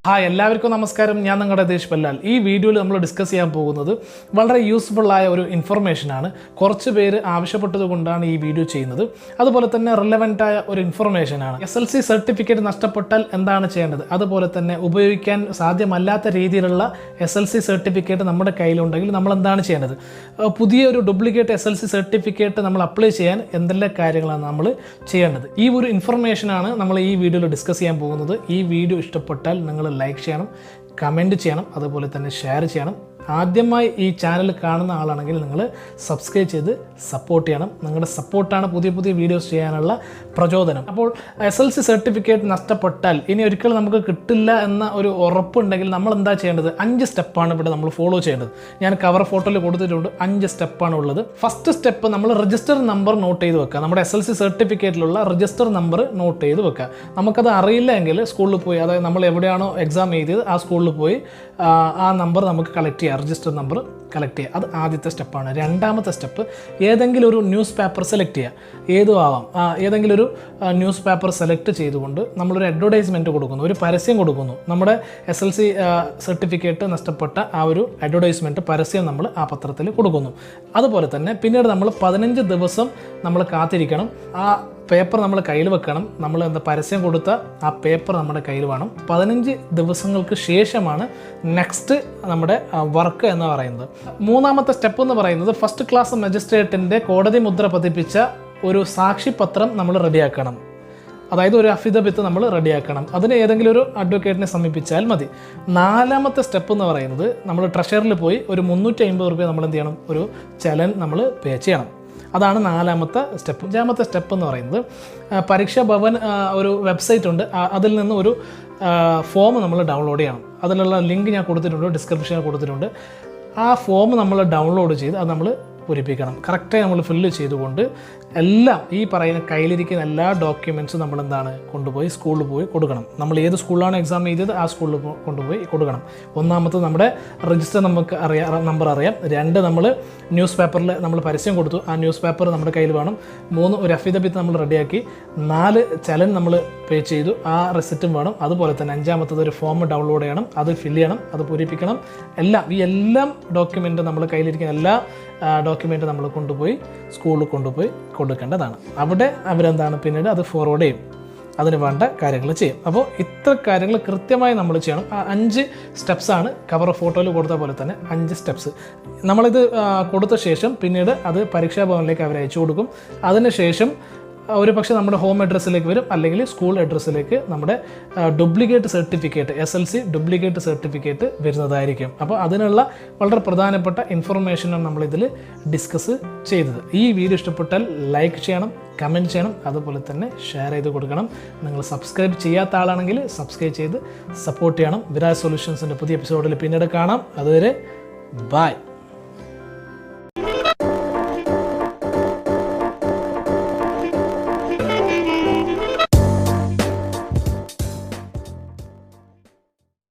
Hi എല്ലാവർക്കും നമസ്കാരം. ഞാൻ നിങ്ങളുടെ യതീഷ് ബല്ലൽ. ഈ വീഡിയോയിൽ നമ്മൾ ഡിസ്കസ് ചെയ്യാൻ പോകുന്നത് വളരെ യൂസ്ഫുള്ളായ ഒരു ഇൻഫർമേഷനാണ്. കുറച്ച് പേര് ആവശ്യപ്പെട്ടത് കൊണ്ടാണ് ഈ വീഡിയോ ചെയ്യുന്നത്. അതുപോലെ തന്നെ റിലവൻ്റായ ഒരു ഇൻഫർമേഷനാണ്. SLC സർട്ടിഫിക്കറ്റ് നഷ്ടപ്പെട്ടാൽ എന്താണ് ചെയ്യേണ്ടത്, അതുപോലെ തന്നെ ഉപയോഗിക്കാൻ സാധ്യമല്ലാത്ത രീതിയിലുള്ള SLC സർട്ടിഫിക്കറ്റ് നമ്മുടെ കയ്യിലുണ്ടെങ്കിൽ നമ്മൾ എന്താണ് ചെയ്യേണ്ടത്, പുതിയൊരു ഡ്യൂപ്ലിക്കേറ്റ് SLC സർട്ടിഫിക്കറ്റ് നമ്മൾ അപ്ലൈ ചെയ്യാൻ എന്തെല്ലാം കാര്യങ്ങളാണ് നമ്മൾ ചെയ്യേണ്ടത്, ഈ ഒരു ഇൻഫർമേഷനാണ് നമ്മൾ ഈ വീഡിയോയിൽ ഡിസ്കസ് ചെയ്യാൻ പോകുന്നത്. ഈ വീഡിയോ ഇഷ്ടപ്പെട്ടാൽ നിങ്ങൾ ലൈക്ക് ചെയ്യണം, കമൻറ്റ് ചെയ്യണം, അതുപോലെ തന്നെ ഷെയർ ചെയ്യണം. ആദ്യമായി ഈ ചാനൽ കാണുന്ന ആളാണെങ്കിൽ നിങ്ങൾ സബ്സ്ക്രൈബ് ചെയ്ത് സപ്പോർട്ട് ചെയ്യണം. നിങ്ങളുടെ സപ്പോർട്ടാണ് പുതിയ പുതിയ വീഡിയോസ് ചെയ്യാനുള്ള പ്രചോദനം. അപ്പോൾ SLC സർട്ടിഫിക്കറ്റ് നഷ്ടപ്പെട്ടാൽ ഇനി ഒരിക്കലും നമുക്ക് കിട്ടില്ല എന്ന ഒരു ഉറപ്പുണ്ടെങ്കിൽ നമ്മൾ എന്താ ചെയ്യേണ്ടത്? 5 സ്റ്റെപ്പാണ് ഇവിടെ നമ്മൾ ഫോളോ ചെയ്യേണ്ടത്. ഞാൻ കവർ ഫോട്ടോയിൽ കൊടുത്തിട്ടുണ്ട്. 5 സ്റ്റെപ്പാണ് ഉള്ളത്. ഫസ്റ്റ് സ്റ്റെപ്പ്, നമ്മൾ രജിസ്റ്റർ നമ്പർ നോട്ട് ചെയ്ത് വെക്കുക. നമ്മുടെ SLC സർട്ടിഫിക്കറ്റിലുള്ള രജിസ്റ്റർ നമ്പർ നോട്ട് ചെയ്ത് വെക്കുക. നമുക്കത് അറിയില്ല എങ്കിൽ സ്കൂളിൽ പോയി, അതായത് നമ്മൾ എവിടെയാണോ എക്സാം എഴുതിയത് ആ സ്കൂളിൽ പോയി ആ നമ്പർ നമുക്ക് കളക്ട് ചെയ്യാം, രജിസ്റ്റർ നമ്പർ കളക്ട് ചെയ്യുക. അത് ആദ്യത്തെ സ്റ്റെപ്പാണ്. രണ്ടാമത്തെ സ്റ്റെപ്പ്, ഏതെങ്കിലും ഒരു ന്യൂസ് പേപ്പർ സെലക്ട് ചെയ്യുക. ഏതും ആവാം. ഏതെങ്കിലും ഒരു ന്യൂസ് പേപ്പർ സെലക്ട് ചെയ്തുകൊണ്ട് നമ്മളൊരു അഡ്വർടൈസ്മെൻറ്റ് കൊടുക്കുന്നു, ഒരു പരസ്യം കൊടുക്കുന്നു. നമ്മുടെ SLC സർട്ടിഫിക്കറ്റ് നഷ്ടപ്പെട്ട ആ ഒരു അഡ്വർടൈസ്മെൻറ്റ് പരസ്യം നമ്മൾ ആ പത്രത്തിൽ കൊടുക്കുന്നു. അതുപോലെ തന്നെ പിന്നീട് നമ്മൾ 15 ദിവസം നമ്മൾ കാത്തിരിക്കണം. ആ പേപ്പർ നമ്മൾ കയ്യിൽ വെക്കണം. നമ്മൾ പരസ്യം കൊടുത്ത ആ പേപ്പർ നമ്മുടെ കയ്യിൽ വേണം. 15 ദിവസങ്ങൾക്ക് ശേഷമാണ് നെക്സ്റ്റ് നമ്മുടെ വർക്ക് എന്ന് പറയുന്നത്. മൂന്നാമത്തെ സ്റ്റെപ്പ് എന്ന് പറയുന്നത്, ഫസ്റ്റ് ക്ലാസ് മജിസ്ട്രേറ്റിൻ്റെ കോടതി മുദ്ര പതിപ്പിച്ച ഒരു സാക്ഷിപത്രം നമ്മൾ റെഡിയാക്കണം. അതായത് ഒരു അഫിദവിത്ത് നമ്മൾ റെഡിയാക്കണം. അതിന് ഏതെങ്കിലും ഒരു അഡ്വക്കേറ്റിനെ സമീപിച്ചാൽ മതി. നാലാമത്തെ സ്റ്റെപ്പ് എന്ന് പറയുന്നത്, നമ്മൾ ട്രഷറിൽ പോയി ഒരു 350 രൂപ നമ്മൾ എന്ത് ചെയ്യണം, ഒരു ചലൻ നമ്മൾ പേ ചെയ്യണം. അതാണ് നാലാമത്തെ സ്റ്റെപ്പ്. അഞ്ചാമത്തെ സ്റ്റെപ്പ് എന്ന് പറയുന്നത്, പരീക്ഷാ ഭവൻ ഒരു വെബ്സൈറ്റ് ഉണ്ട്, അതിൽ നിന്ന് ഒരു ഫോം നമ്മൾ ഡൗൺലോഡ് ചെയ്യണം. അതിലുള്ള ലിങ്ക് ഞാൻ കൊടുത്തിട്ടുണ്ട്, ഡിസ്ക്രിപ്ഷനിൽ കൊടുത്തിട്ടുണ്ട്. ആ ഫോം നമ്മൾ ഡൗൺലോഡ് ചെയ്ത് അത് നമ്മൾ പൂരിപ്പിക്കണം. കറക്റ്റായി നമ്മൾ ഫില്ല് ചെയ്തുകൊണ്ട് എല്ലാം ഈ പറയുന്ന കയ്യിലിരിക്കുന്ന എല്ലാ ഡോക്യുമെൻറ്റ്സും നമ്മൾ എന്താണ് കൊണ്ടുപോയി സ്കൂളിൽ പോയി കൊടുക്കണം. നമ്മൾ ഏത് സ്കൂളിലാണ് എക്സാം എഴുതിയത് ആ സ്കൂളിൽ കൊണ്ടുപോയി കൊടുക്കണം. ഒന്നാമത് നമ്മുടെ രജിസ്റ്റർ നമുക്ക് നമ്പർ അറിയാം. 2, നമ്മൾ ന്യൂസ് പേപ്പറിൽ നമ്മൾ പരസ്യം കൊടുത്തു, ആ ന്യൂസ് പേപ്പർ നമ്മുടെ കയ്യിൽ വേണം. 3, ഒരു അഫിദവിത്ത് നമ്മൾ റെഡിയാക്കി. 4, ചലൻ നമ്മൾ പേ ചെയ്തു, ആ റെസിപ്റ്റും വേണം. അതുപോലെ തന്നെ 5-മത്തത് ഒരു ഫോം ഡൗൺലോഡ് ചെയ്യണം, അത് ഫില്ല് ചെയ്യണം, അത് പൂരിപ്പിക്കണം. ഈ എല്ലാം ഡോക്യുമെൻ്റ് നമ്മൾ കയ്യിലിരിക്കുന്ന എല്ലാ ഡോക്യുമെൻ്റ് നമ്മൾ കൊണ്ടുപോയി സ്കൂളിൽ കൊണ്ടുപോയി കൊടുക്കേണ്ടതാണ്. അവിടെ അവരെന്താണ് പിന്നീട് അത് ഫോർവേഡ് ചെയ്യും, അതിന് വേണ്ട കാര്യങ്ങൾ ചെയ്യും. അപ്പോൾ ഇത്ര കാര്യങ്ങൾ കൃത്യമായി നമ്മൾ ചെയ്യണം. 5 സ്റ്റെപ്സാണ് കവർ ഫോട്ടോയിൽ കൊടുത്ത പോലെ തന്നെ 5 സ്റ്റെപ്സ്. നമ്മളിത് കൊടുത്ത ശേഷം പിന്നീട് അത് പരീക്ഷാ ഭവനിലേക്ക് അവർ അയച്ചു കൊടുക്കും. അതിനുശേഷം ഒരു പക്ഷേ നമ്മുടെ ഹോം അഡ്രസ്സിലേക്ക് വരും, അല്ലെങ്കിൽ സ്കൂൾ അഡ്രസ്സിലേക്ക് നമ്മുടെ duplicate certificate, SLC duplicate certificate വരുന്നതായിരിക്കും. അപ്പോൾ അതിനുള്ള വളരെ പ്രധാനപ്പെട്ട ഇൻഫർമേഷനാണ് നമ്മളിതിൽ ഡിസ്കസ് ചെയ്തത്. ഈ വീഡിയോ ഇഷ്ടപ്പെട്ടാൽ ലൈക്ക് ചെയ്യണം, കമൻറ്റ് ചെയ്യണം, അതുപോലെ തന്നെ ഷെയർ ചെയ്ത് കൊടുക്കണം. നിങ്ങൾ സബ്സ്ക്രൈബ് ചെയ്യാത്ത ആളാണെങ്കിൽ സബ്സ്ക്രൈബ് ചെയ്ത് സപ്പോർട്ട് ചെയ്യണം. വിരാജ് സൊല്യൂഷൻസിൻ്റെ പുതിയ എപ്പിസോഡിൽ പിന്നീട് കാണാം. അതുവരെ ബൈ.